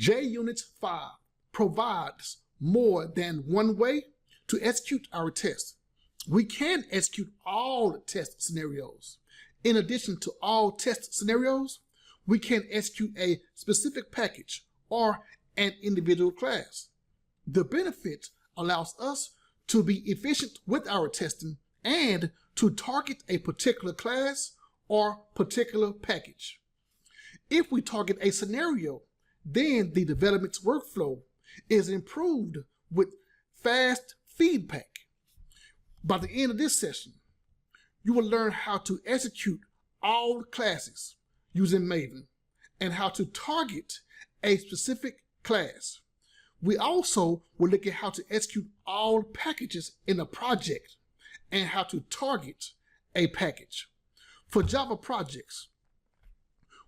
JUnit 5 provides more than one way to execute our test. We can execute all test scenarios. In addition to all test scenarios, we can execute a specific package or an individual class. The benefit allows us to be efficient with our testing and to target a particular class or particular package. If we target a scenario, then the development workflow is improved with fast feedback. By the end of this session, you will learn how to execute all classes using Maven and how to target a specific class. We also will look at how to execute all packages in a project and how to target a package. For Java projects,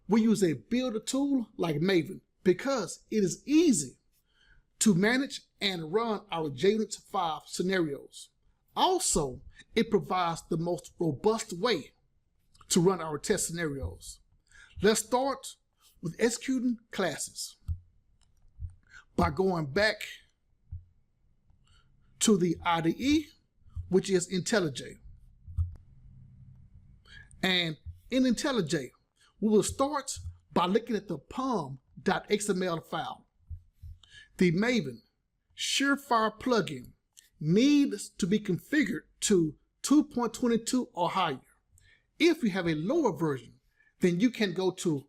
we use a builder tool like Maven because it is easy to manage and run our JUnit 5 scenarios. Also, it provides the most robust way to run our test scenarios. Let's start with executing classes by going back to the IDE, which is IntelliJ. And in IntelliJ, we will start by looking at the pom.xml file. The Maven Surefire plugin needs to be configured to 2.22 or higher. If you have a lower version, then you can go to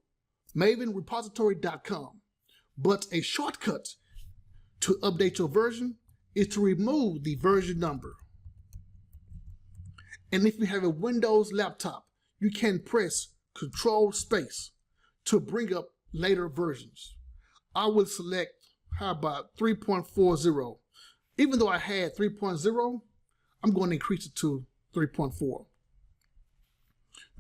mavenrepository.com. But a shortcut to update your version is to remove the version number. And if you have a Windows laptop, you can press Control Space to bring up later versions. I will select, how about 3.40? Even though I had 3.0, I'm going to increase it to 3.4.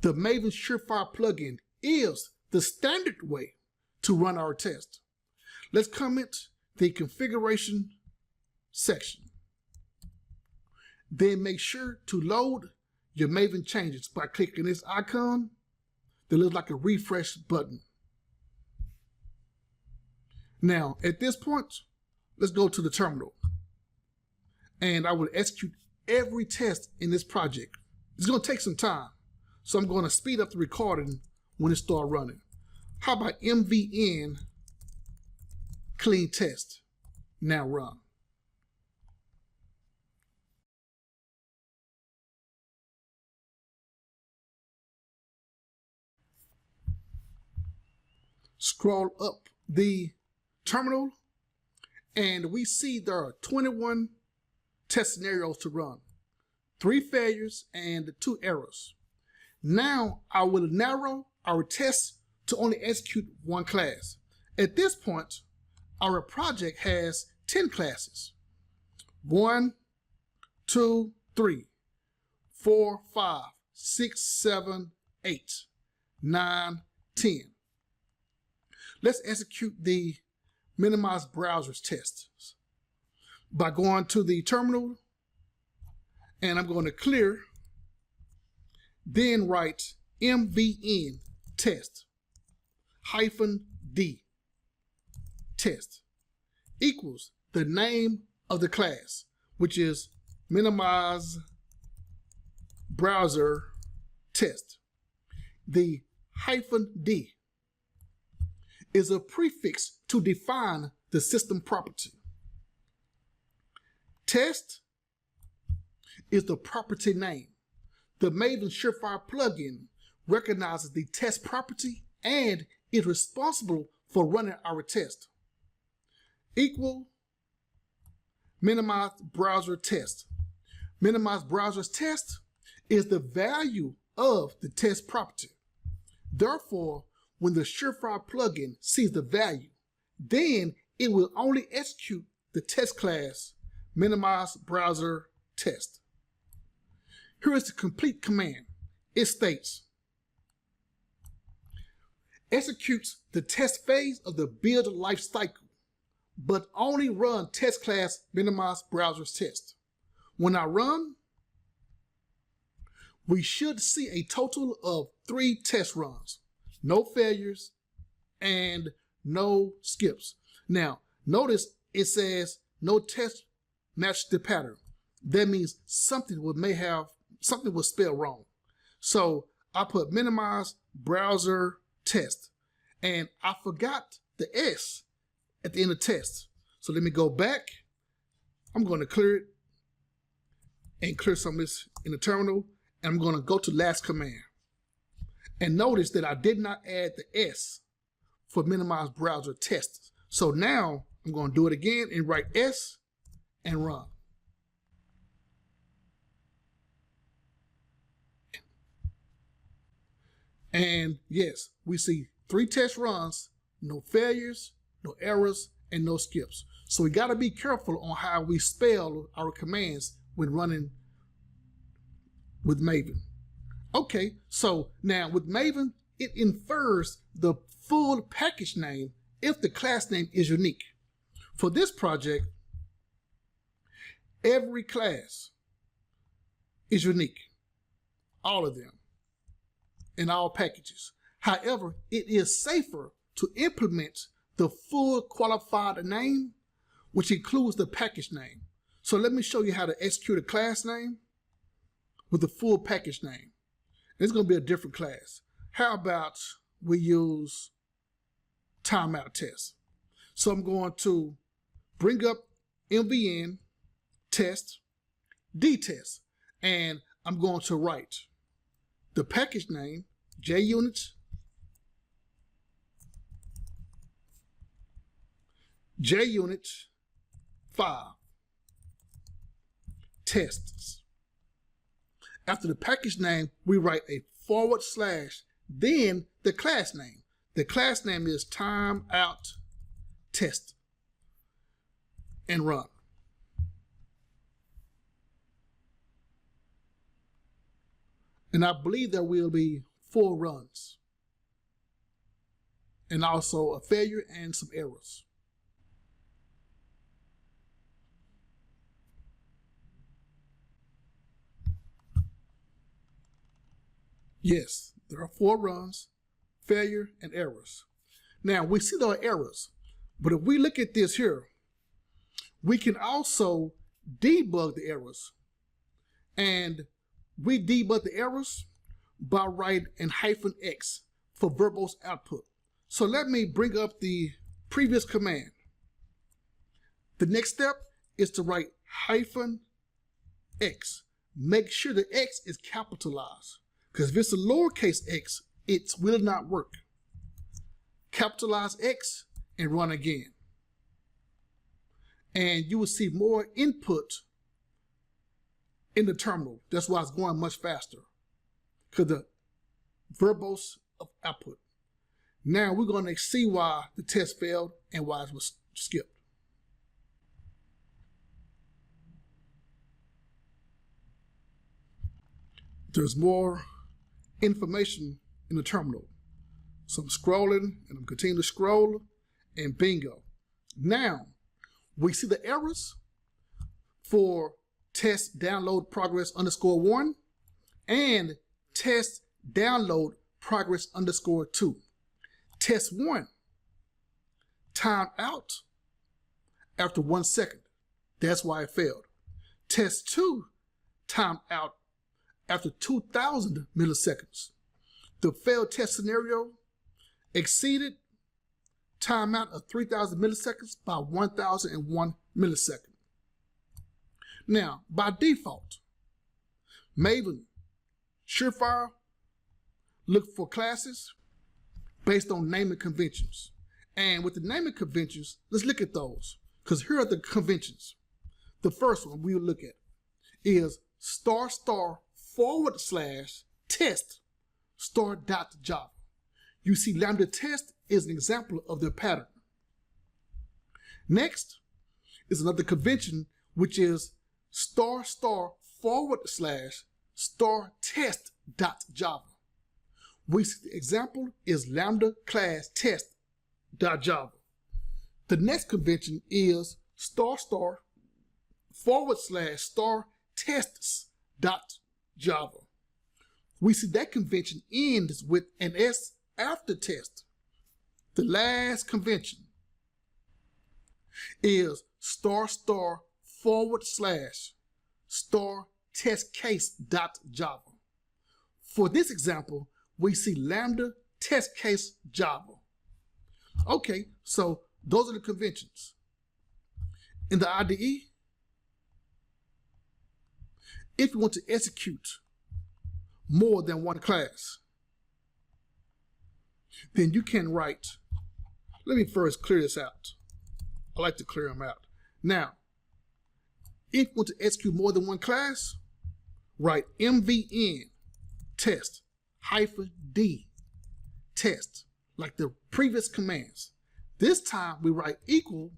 The Maven Surefire plugin is the standard way to run our test. Let's comment the configuration section. Then make sure to load your Maven changes by clicking this icon that looks like a refresh button. Now, at this point, let's go to the terminal. And I will execute every test in this project. It's going to take some time, so I'm going to speed up the recording when it starts running. How about MVN clean test? Now run. Scroll up the terminal and we see there are 21 test scenarios to run, 3 failures and 2 errors. Now I will narrow our tests to only execute 1 class. At this point, our project has 10 classes. 1, 2, 3, 4, 5, 6, 7, 8, 9, 10. Let's execute the minimize browsers tests by going to the terminal, and I'm going to clear, then write MVN test -d test equals the name of the class, which is minimize browser test. The -d is a prefix to define the system property. Test is the property name. The Maven Surefire plugin recognizes the test property and is responsible for running our test. Equal minimize browser test. Minimize browser test is the value of the test property. Therefore, when the Surefire plugin sees the value, then it will only execute the test class minimize browser test. Here is the complete command. It states, executes the test phase of the build life cycle, but only run test class minimize browsers test. When I run, we should see a total of 3 test runs, no failures and no skips. Now, notice it says no test matched the pattern. That means something was spelled wrong. So I put minimize browser test, and I forgot the S at the end of test. So let me go back. I'm going to clear it and clear some of this in the terminal. And I'm going to go to last command. And notice that I did not add the S for minimize browser test. So now I'm going to do it again and write S and run. And yes, we see 3 test runs, no failures, no errors, and no skips. So we got to be careful on how we spell our commands when running with Maven. Okay, so now with Maven, it infers the full package name if the class name is unique. For this project, every class is unique, all of them, in all packages. However, it is safer to implement the full qualified name, which includes the package name. So let me show you how to execute a class name with the full package name. It's going to be a different class. How about we use timeout test? So I'm going to bring up MVN test, dtest, and I'm going to write the package name, JUnit, JUnit 5 tests. After the package name, we write a /, then the class name. The class name is timeout test, and run. And I believe there will be 4 runs, and also a failure and some errors. Yes, there are 4 runs, failure, and errors. Now, we see there are errors, but if we look at this here, we can also debug the errors. And we debug the errors by writing an -x for verbose output. So let me bring up the previous command. The next step is to write -x. Make sure the X is capitalized, because if it's a lowercase x, it will not work. Capitalize X and run again. And you will see more input in the terminal. That's why it's going much faster, because the verbose of output. Now we're going to see why the test failed and why it was skipped. There's more information in the terminal. So I'm scrolling and I'm continuing to scroll, and bingo. Now we see the errors for test download progress _1 and test download progress _2. Test 1 timed out after 1 second. That's why it failed. Test 2 timed out after 2,000 milliseconds. The failed test scenario exceeded timeout of 3,000 milliseconds by 1,001 millisecond. Now, by default, Maven, Surefire, look for classes based on naming conventions. And with the naming conventions, let's look at those, because here are the conventions. The first one we will look at is //test *.java. You see lambda test is an example of their pattern. Next is another convention, which is */*test.java. We see the example is lambda class test.java. The next convention is */*tests.java. We see that convention ends with an S after test. The last convention is ****testcase.java. For this example, we see lambda test case Java. Okay, so those are the conventions. In the IDE, if you want to execute more than one class, then you can write, let me first clear this out. I like to clear them out. Now, if you want to execute more than one class, write mvn test -d test, like the previous commands. This time we write equal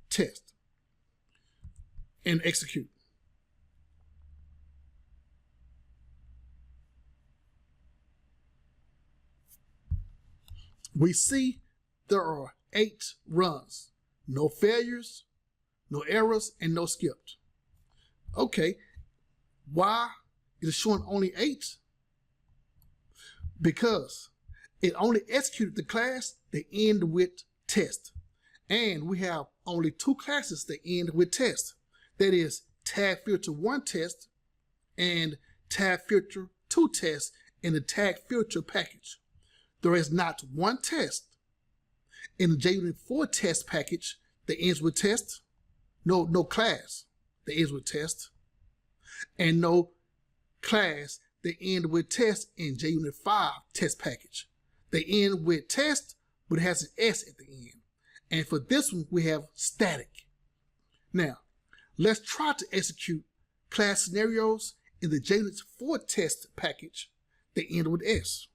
*test and execute. We see there are 8 runs, no failures, no errors, and no skipped. Okay, why is it showing only 8? Because it only executed the class that end with test. And we have only 2 classes that end with test. That is tag filter 1 test and tag filter 2 test in the tag filter package. There is not one test in the JUnit 4 test package that ends with test, no class that ends with test, and no class that end with test in JUnit 5 test package. They end with test, but it has an S at the end. And for this one, we have static. Now, let's try to execute class scenarios in the JUnit 4 test package that end with S.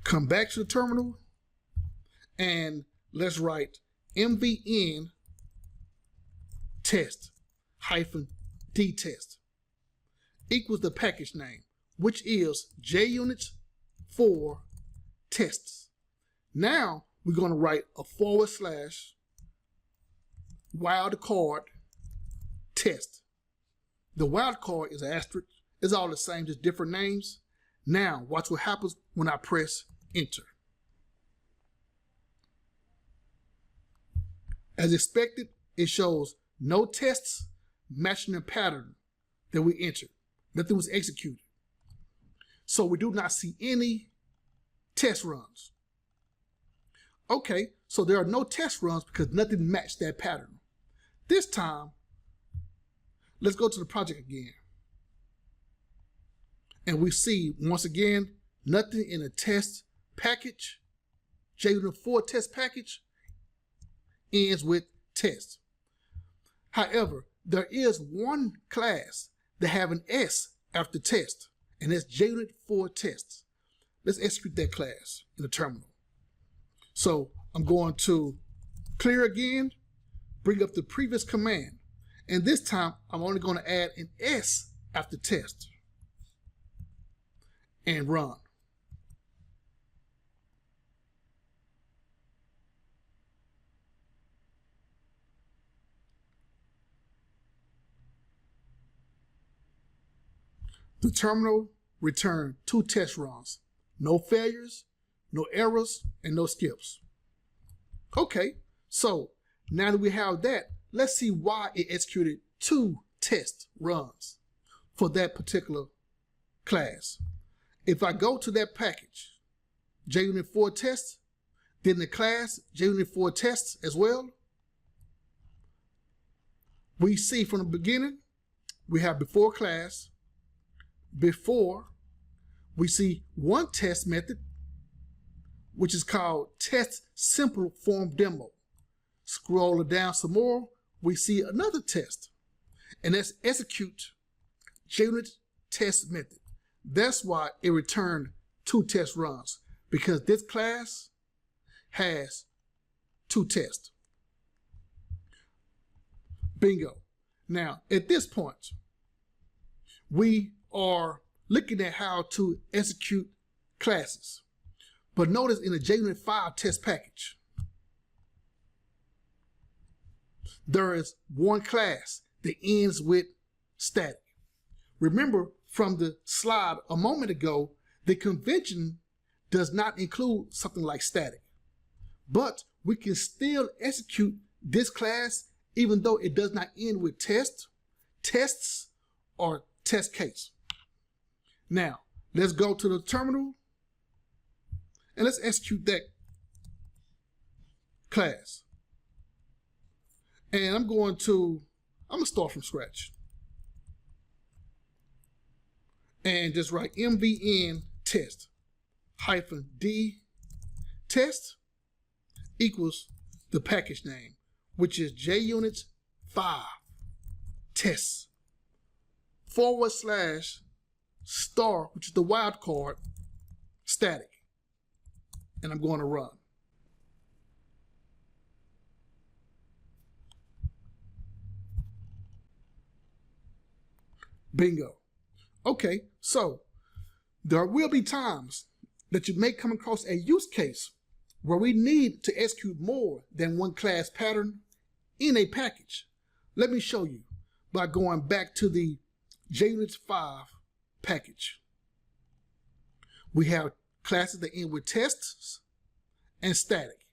Come back to the terminal and let's write mvn test -d test equals the package name, which is JUnit 4 tests. Now we're going to write a /wildcard test. The wildcard is an asterisk. It's all the same, just different names. Now watch what happens when I press enter. As expected, it shows no tests matching the pattern that we entered. Nothing was executed. So we do not see any test runs. Okay, so there are no test runs because nothing matched that pattern. This time, let's go to the project again. And we see, once again, nothing in the test package, JUnit 4 test package, ends with test. However, there is one class that have an S after test, and that's JUnit 4 tests. Let's execute that class in the terminal. So I'm going to clear again, bring up the previous command, and this time I'm only going to add an S after test and run. The terminal returned 2 test runs, no failures, no errors, and no skips. Okay, so now that we have that, let's see why it executed 2 test runs for that particular class. If I go to that package, JUnit 4 tests, then the class JUnit 4 tests as well, we see from the beginning, we have before class. Before, we see one test method, which is called test simple form demo. Scroll down some more, we see another test, and that's execute JUnit test method. That's why it returned 2 test runs, because this class has 2 tests. Bingo. Now, at this point, we are looking at how to execute classes. But notice in the JUnit 5 test package, there is one class that ends with static. Remember from the slide a moment ago, the convention does not include something like static. But we can still execute this class even though it does not end with test, tests, or test case. Now, let's go to the terminal and let's execute that class. And I'm going to start from scratch. And just write mvn test -d test equals the package name, which is JUnit 5 tests /* which is the wildcard static. And I'm going to run. Bingo. Okay, so there will be times that you may come across a use case where we need to execute more than one class pattern in a package. Let me show you by going back to the JUnit 5 package. We have classes that end with tests and static.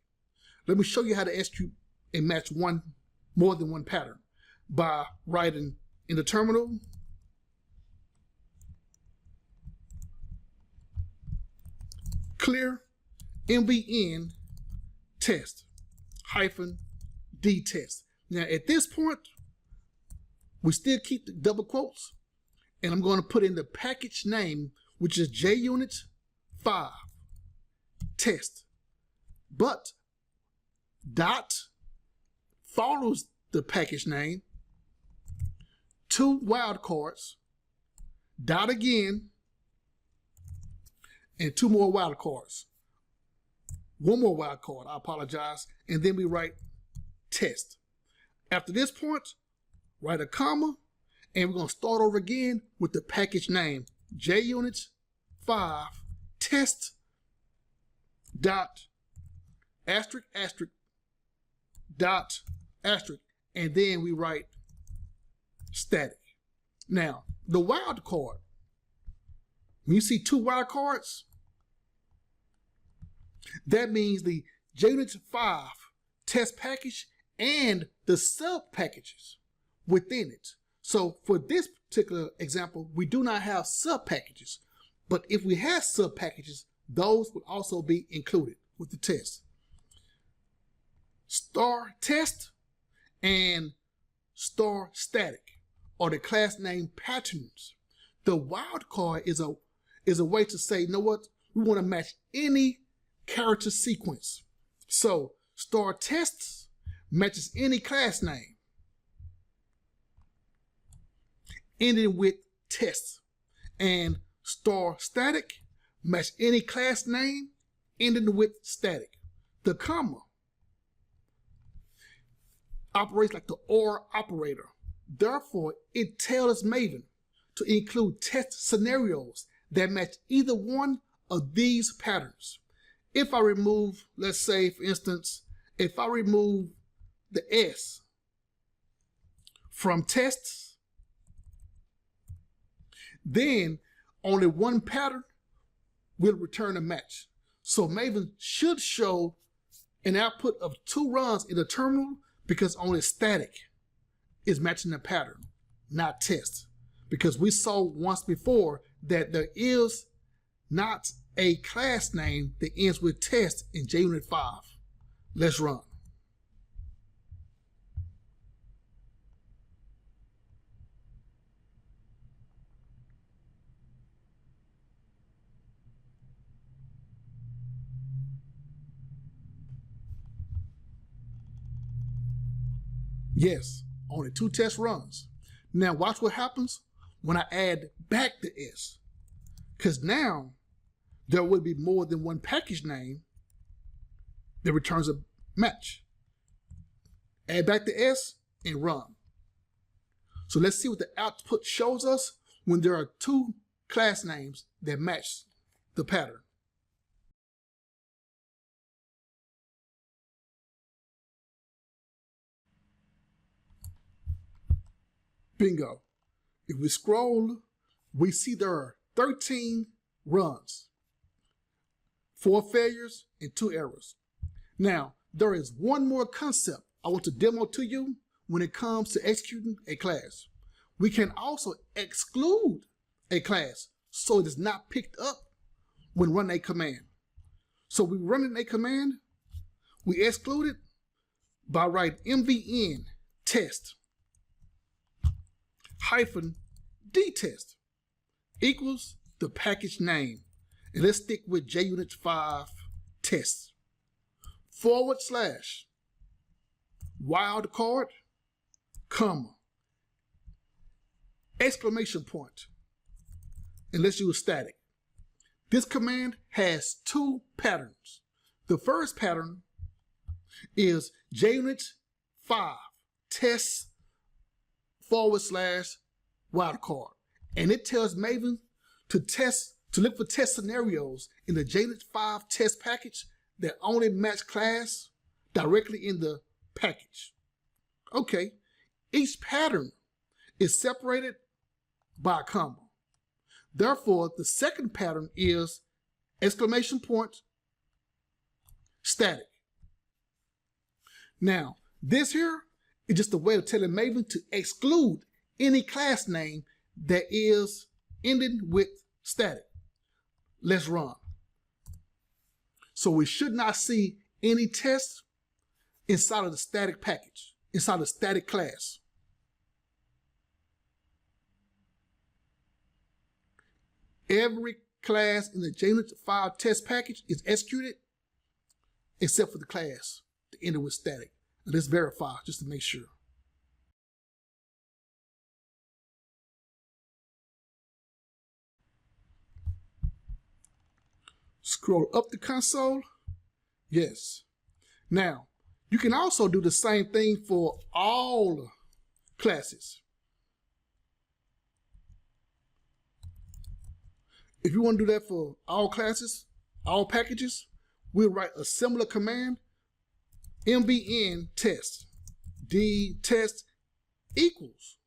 Let me show you how to execute and match more than one pattern by writing in the terminal clear mvn test -d test. Now at this point, we still keep the double quotes, and I'm going to put in the package name, which is JUnit 5 test, but dot follows the package name, 2 wildcards, dot again, and 2 more wildcards. 1 more wildcard, I apologize, and then we write test. After this point, write a comma, and we're going to start over again with the package name, JUnit 5 test dot asterisk asterisk dot asterisk, and then we write static. Now, the wildcard, when you see 2 wildcards, that means the JUnit 5 test package and the sub packages within it. So for this particular example, we do not have sub packages, but if we had sub packages, those would also be included with the test. *test and *static are the class name patterns. The wildcard is a way to say, you know what, we want to match any character sequence. So *tests matches any class name ending with tests, and *static match any class name ending with static. The comma operates like the OR operator. Therefore, it tells Maven to include test scenarios that match either one of these patterns. If I remove, let's say, for instance, if I remove the S from tests, then only one pattern will return a match. So Maven should show an output of 2 runs in the terminal because only static is matching the pattern, not test. Because we saw once before that there is not a class name that ends with test in JUnit 5. Let's run. Yes, only 2 test runs. Now watch what happens when I add back the S, because now there will be more than one package name that returns a match. Add back the S and run. So let's see what the output shows us when there are 2 class names that match the pattern. Bingo. If we scroll, we see there are 13 runs, 4 failures and 2 errors. Now, there is one more concept I want to demo to you when it comes to executing a class. We can also exclude a class so it is not picked up when running a command. So we running a command, we exclude it by writing mvn test hyphen dtest equals the package name. And let's stick with JUnit 5 tests. / wildcard, comma, exclamation point, and let's use static. This command has two patterns. The first pattern is JUnit 5 tests / wildcard, and it tells Maven to look for test scenarios in the JUnit 5 test package that only match class directly in the package. Okay, each pattern is separated by a comma. Therefore, the second pattern is exclamation point static. Now, this here is just a way of telling Maven to exclude any class name that is ending with static. Let's run. So we should not see any tests inside of the static package, inside of the static class. Every class in the JUnit 5 test package is executed except for the class that ended with static. And let's verify just to make sure. Scroll up the console. Yes. Now, you can also do the same thing for all classes. If you want to do that for all classes, all packages, we'll write a similar command, mvn test dtest equals,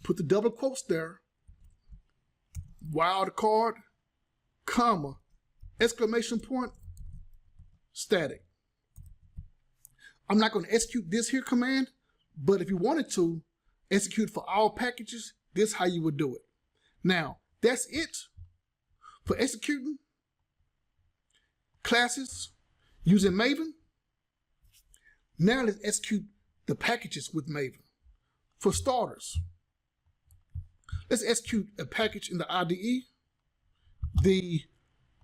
put the double quotes there, wildcard, comma, exclamation point, static. I'm not going to execute this here command, but if you wanted to execute for all packages, this is how you would do it. Now, that's it for executing classes using Maven. Now let's execute the packages with Maven. For starters, let's execute a package in the IDE the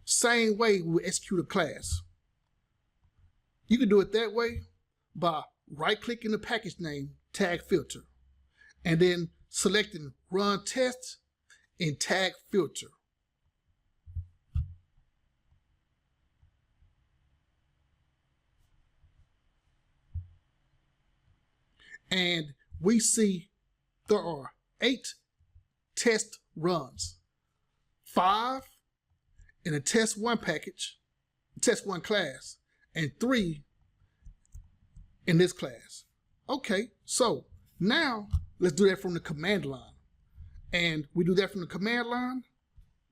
same way we execute a class. You can do it that way by right-clicking the package name, tag filter, and then selecting run test and tag filter. And we see there are 8 test runs, 5 in a test 1 package, test 1 class, and 3 in this class. Okay, so now let's do that from the command line. And we do that from the command line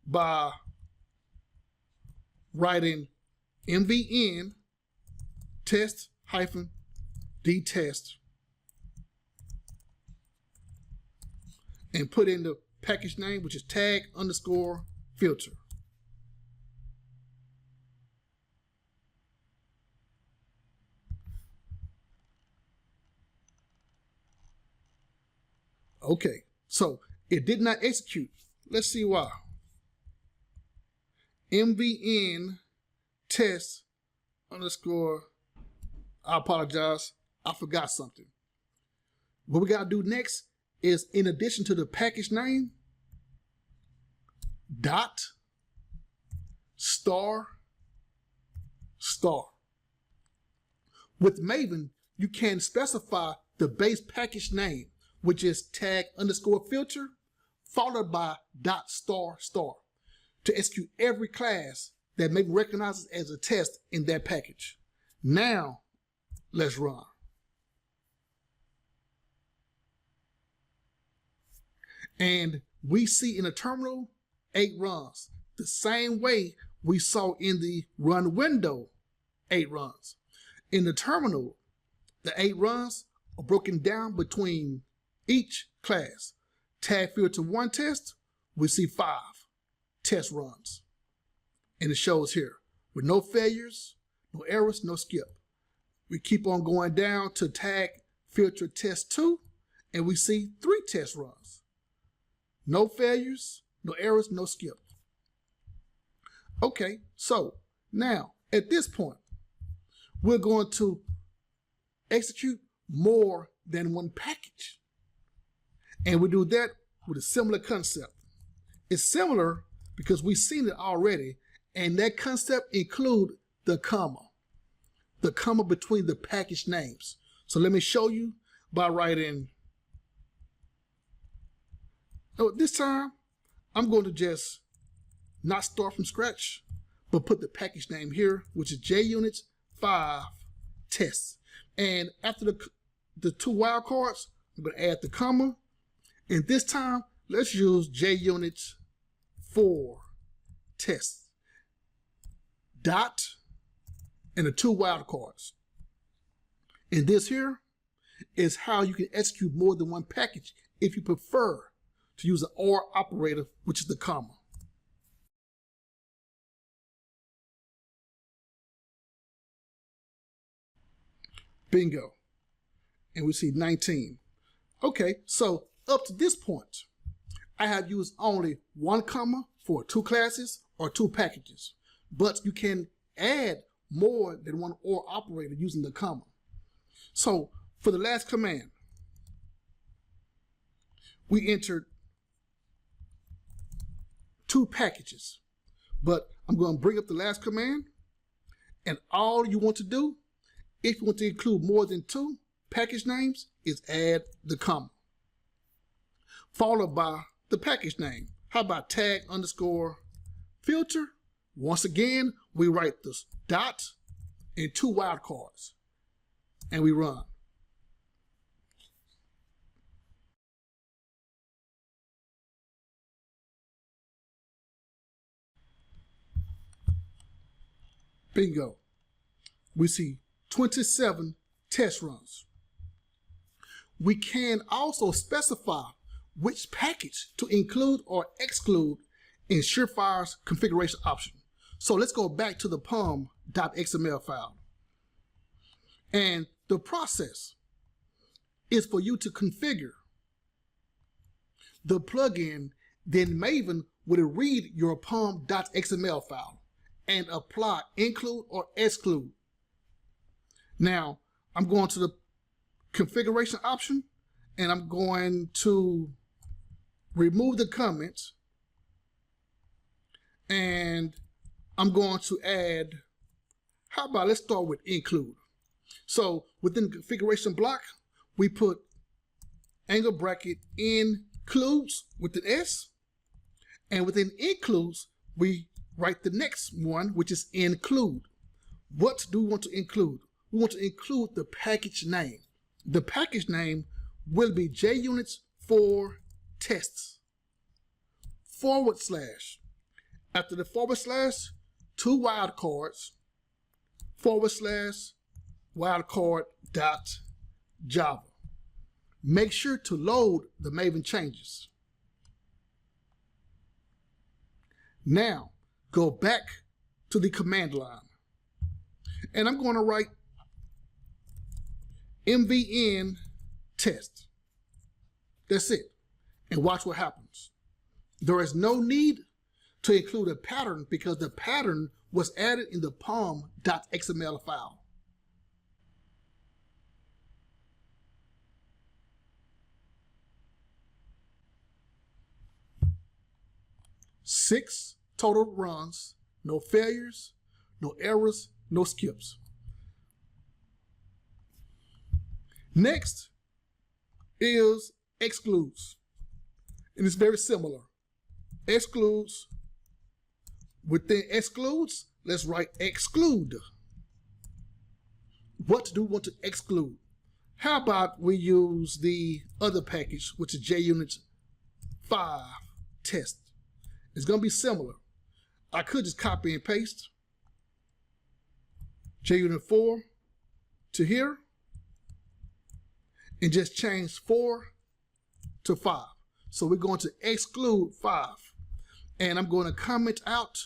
by writing mvn test hyphen dtest and put in the package name, which is tag underscore filter. Okay, so it did not execute. Let's see why. mvn test underscore, I apologize, I forgot something. What we gotta do next is, in addition to the package name, dot star star. With Maven, you can specify the base package name, which is tag underscore filter, followed by dot star star, to execute every class that Maven recognizes as a test in that package. Now, let's run. And we see in the terminal 8 runs, the same way we saw in the run window 8 runs. In the terminal, the 8 runs are broken down between each class. Tag filter 1 test, we see 5 test runs. And it shows here with no failures, no errors, no skip. We keep on going down to tag filter test 2, and we see 3 test runs. No failures, no errors, no skip. Okay, so now at this point, we're going to execute more than one package. And we do that with a similar concept. It's similar because we've seen it already, and that concept includes the comma between the package names. So let me show you by writing, this time I'm going to just not start from scratch, but put the package name here, which is JUnit 5 tests. And after the 2 wildcards, I'm going to add the comma. And this time, let's use JUnit 4 tests. Dot and the 2 wildcards. And this here is how you can execute more than one package if you prefer to use an OR operator, which is the comma. Bingo. And we see 19. Okay, so up to this point, I have used only 1 comma for 2 classes or 2 packages, but you can add more than one OR operator using the comma. So for the last command, we entered 2 packages, but I'm going to bring up the last command, and all you want to do, if you want to include more than 2 package names, is add the comma, followed by the package name. How about tag underscore filter? Once again, we write this dot and 2 wildcards, and we run. Bingo. We see 27 test runs. We can also specify which package to include or exclude in Surefire's configuration option. So let's go back to the pom.xml file. And the process is for you to configure the plugin, then Maven will read your pom.xml file and apply include or exclude. Now, I'm going to the configuration option, and I'm going to remove the comments, and I'm going to add, how about let's start with include. So within the configuration block, we put angle bracket includes with an S, and within includes, we write the next one, which is include. What do we want to include? We want to include the package name. The package name will be JUnit 4 tests / after the / 2 wildcards / wildcard.java. Make sure to load the Maven changes. Now go back to the command line, and I'm going to write MVN test. That's it. And watch what happens. There is no need to include a pattern because the pattern was added in the pom.xml file. Six total runs, no failures, no errors, no skips. Next is excludes, and it's very similar. Excludes, within excludes, let's write exclude. What do we want to exclude? How about we use the other package, which is JUnit 5 test. It's going to be similar. I could just copy and paste JUnit 4 to here and just change 4 to 5. So we're going to exclude 5. And I'm going to comment out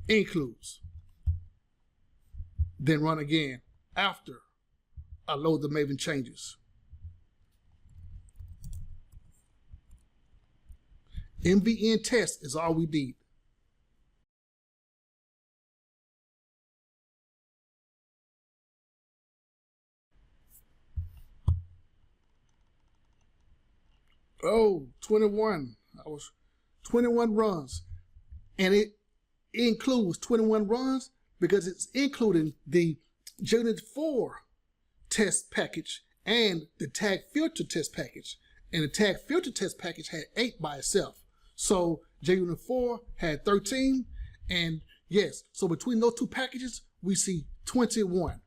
includes. Then run again after I load the Maven changes. MVN test is all we need. Oh, 21. I was 21 runs. And it includes 21 runs because it's including the JUnit 4 test package and the tag filter test package. And the tag filter test package had 8 by itself. So JUnit 4 had 13. And yes, so between those two packages, we see 21.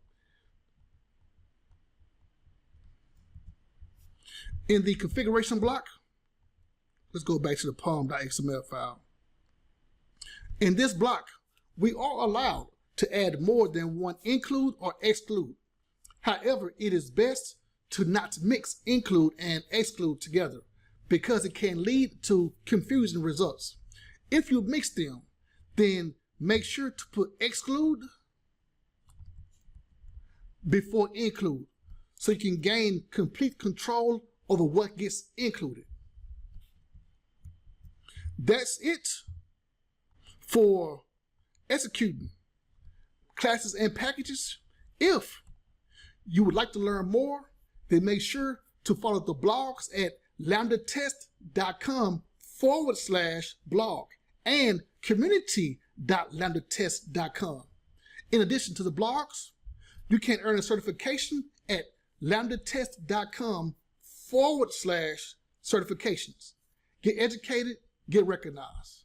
In the configuration block, let's go back to the pom.xml file. In this block, we are allowed to add more than one include or exclude. However, it is best to not mix include and exclude together because it can lead to confusing results. If you mix them, then make sure to put exclude before include so you can gain complete control over what gets included. That's it for executing classes and packages. If you would like to learn more, then make sure to follow the blogs at lambdatest.com/blog and community.lambdatest.com. In addition to the blogs, you can earn a certification at lambdatest.com/certifications. Get educated, get recognized.